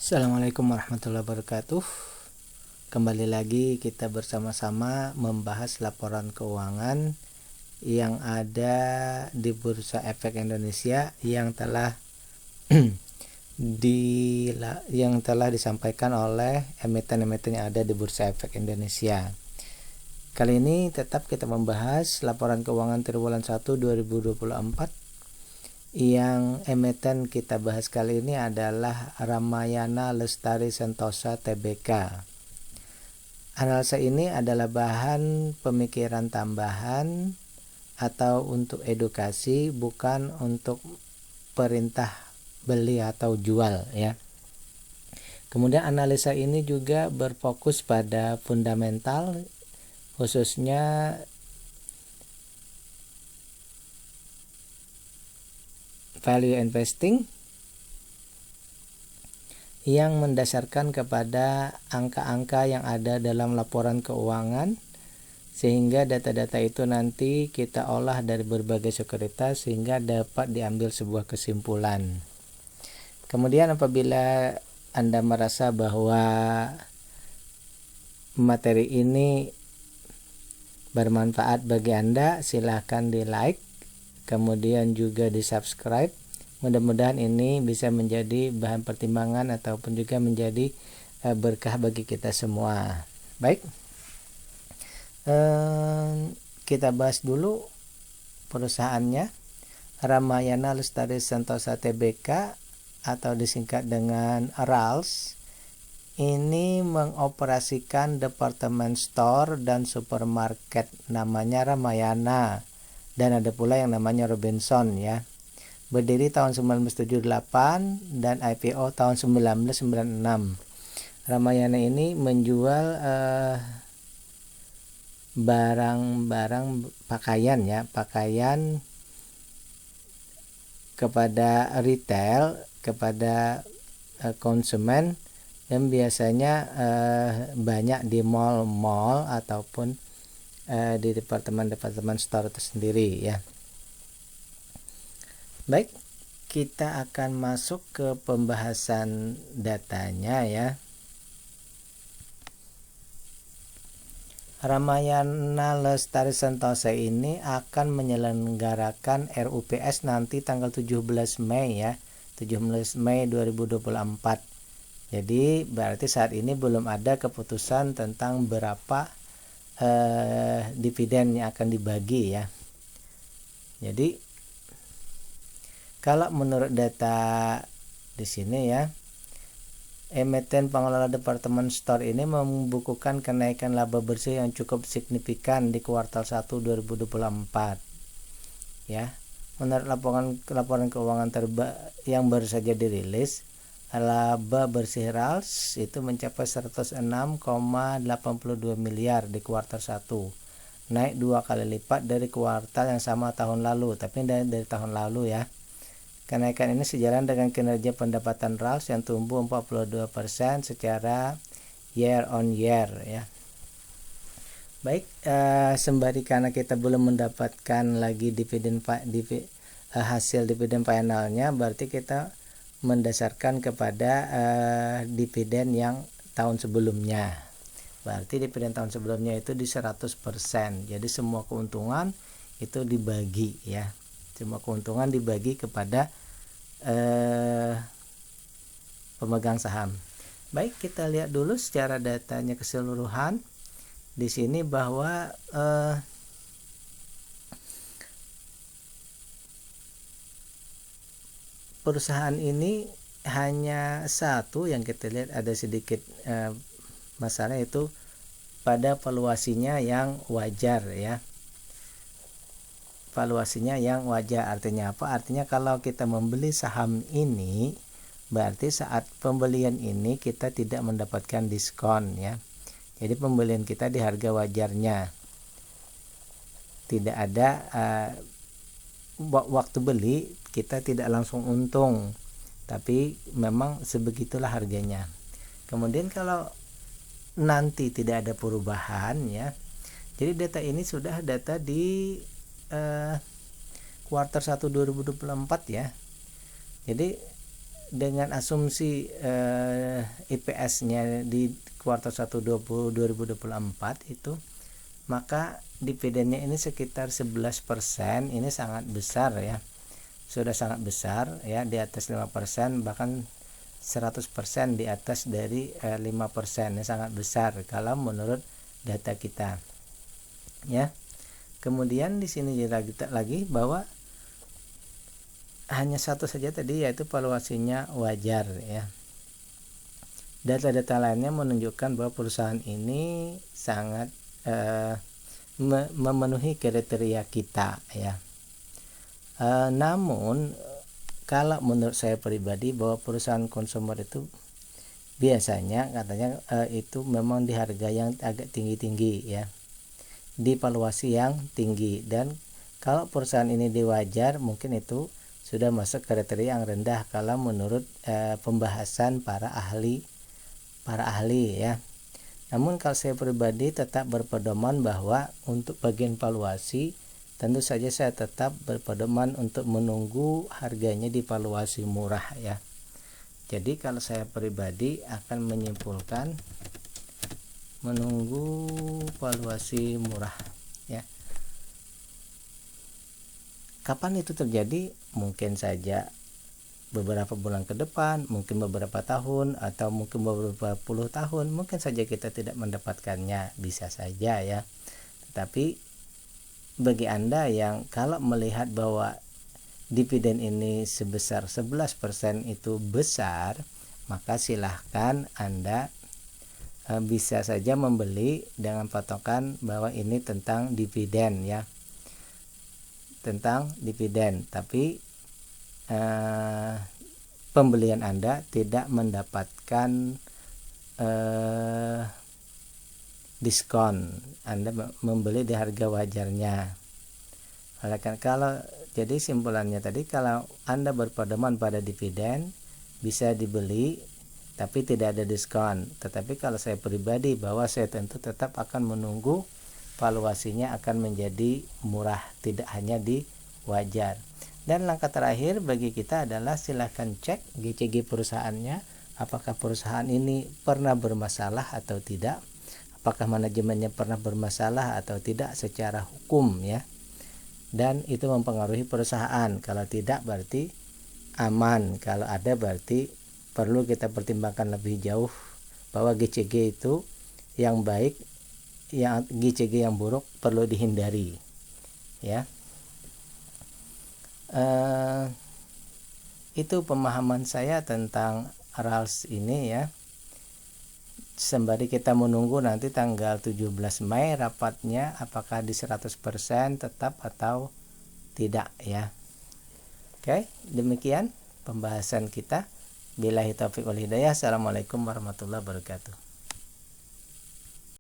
Assalamualaikum warahmatullahi wabarakatuh. Kembali lagi kita bersama-sama membahas laporan keuangan yang ada di Bursa Efek Indonesia yang telah disampaikan oleh emiten-emiten yang ada di Bursa Efek Indonesia. Kali ini tetap kita membahas laporan keuangan triwulan 1 2024. Yang emiten kita bahas kali ini adalah Ramayana Lestari Sentosa Tbk. Analisa ini adalah bahan pemikiran tambahan atau untuk edukasi, bukan untuk perintah beli atau jual ya. Kemudian analisa ini juga berfokus pada fundamental, khususnya value investing yang mendasarkan kepada angka-angka yang ada dalam laporan keuangan, sehingga data-data itu nanti kita olah dari berbagai sekuritas sehingga dapat diambil sebuah kesimpulan. Kemudian apabila Anda merasa bahwa materi ini bermanfaat bagi Anda, silahkan di like, kemudian juga di subscribe. Mudah-mudahan ini bisa menjadi bahan pertimbangan ataupun juga menjadi berkah bagi kita semua. Baik, kita bahas dulu perusahaannya. Ramayana Lestari Sentosa Tbk atau disingkat dengan RALS ini mengoperasikan departemen store dan supermarket namanya Ramayana, dan ada pula yang namanya Robinson ya. Berdiri tahun 1978 dan IPO tahun 1996. Ramayana ini menjual barang-barang pakaian ya, pakaian kepada retail, kepada konsumen, dan biasanya banyak di mall-mall ataupun di departemen store itu sendiri ya. Baik, kita akan masuk ke pembahasan datanya ya. Ramayana Lestari Sentosa ini akan menyelenggarakan RUPS nanti tanggal 17 Mei ya, 17 Mei 2024. Jadi berarti saat ini belum ada keputusan tentang berapa dividen yang akan dibagi ya. Jadi kalau menurut data di sini ya, emiten pengelola departemen store ini membukukan kenaikan laba bersih yang cukup signifikan di kuartal 1 2024 ya. Menurut laporan keuangan yang baru saja dirilis, laba bersih RALS itu mencapai 106,82 miliar di kuartal 1, naik 2 kali lipat dari kuartal yang sama tahun lalu, tapi dari tahun lalu ya. Kenaikan ini sejalan dengan kinerja pendapatan RALS yang tumbuh 42% secara year on year ya. Baik, sembari karena kita belum mendapatkan lagi hasil dividen finalnya, berarti kita mendasarkan kepada dividen yang tahun sebelumnya. Berarti dividen tahun sebelumnya itu di 100%. Jadi semua keuntungan itu dibagi ya. Semua keuntungan dibagi kepada pemegang saham. Baik, kita lihat dulu secara datanya keseluruhan. Di sini bahwa perusahaan ini hanya satu yang kita lihat ada sedikit masalah, itu pada valuasinya yang wajar ya. Valuasinya yang wajar artinya apa? Artinya kalau kita membeli saham ini, berarti saat pembelian ini kita tidak mendapatkan diskon ya. Jadi pembelian kita di harga wajarnya, tidak ada waktu beli kita tidak langsung untung, tapi memang sebegitulah harganya. Kemudian kalau nanti tidak ada perubahan ya, jadi data ini sudah data di kuartal 1 2024 ya. Jadi dengan asumsi IPS-nya di kuartal 1 2024 itu, maka dividennya ini sekitar 11%. Ini sangat besar ya, sudah sangat besar ya, di atas 5%, bahkan 100% di atas dari 5%. Ini sangat besar kalau menurut data kita ya. Kemudian di sini lagi bahwa hanya satu saja tadi, yaitu valuasinya wajar ya. Data-data lainnya menunjukkan bahwa perusahaan ini sangat memenuhi kriteria kita ya. Namun kalau menurut saya pribadi, bahwa perusahaan konsumer itu biasanya katanya itu memang di harga yang agak tinggi-tinggi ya, di valuasi yang tinggi. Dan kalau perusahaan ini diwajar, mungkin itu sudah masuk kriteria yang rendah kalau menurut pembahasan para ahli ya. Namun kalau saya pribadi tetap berpedoman bahwa untuk bagian valuasi, tentu saja saya tetap berpedoman untuk menunggu harganya di valuasi murah ya. Jadi kalau saya pribadi akan menyimpulkan menunggu valuasi murah ya. Kapan itu terjadi? Mungkin saja beberapa bulan ke depan, mungkin beberapa tahun, atau mungkin beberapa puluh tahun. Mungkin saja kita tidak mendapatkannya, bisa saja ya. Tetapi bagi Anda yang kalau melihat bahwa dividen ini sebesar 11% itu besar, maka silahkan Anda bisa saja membeli dengan patokan bahwa ini tentang dividen ya, tentang dividen. Tapi pembelian Anda tidak mendapatkan diskon. Anda membeli di harga wajarnya. Jadi simpulannya tadi, kalau Anda berpedoman pada dividen, bisa dibeli tapi tidak ada diskon. Tetapi kalau saya pribadi, bahwa saya tentu tetap akan menunggu valuasinya akan menjadi murah, tidak hanya di wajar. Dan langkah terakhir bagi kita adalah silahkan cek GCG perusahaannya, apakah perusahaan ini pernah bermasalah atau tidak, apakah manajemennya pernah bermasalah atau tidak secara hukum ya. Dan itu mempengaruhi perusahaan. Kalau tidak berarti aman, kalau ada berarti perlu kita pertimbangkan lebih jauh bahwa GCG itu yang baik, yang GCG yang buruk perlu dihindari ya. Itu pemahaman saya tentang RALS ini ya. Sembari kita menunggu nanti tanggal 17 Mei rapatnya, apakah di 100% tetap atau tidak ya. Oke, demikian pembahasan kita. Billahi taufiq wal hidayah. Assalamualaikum warahmatullahi wabarakatuh.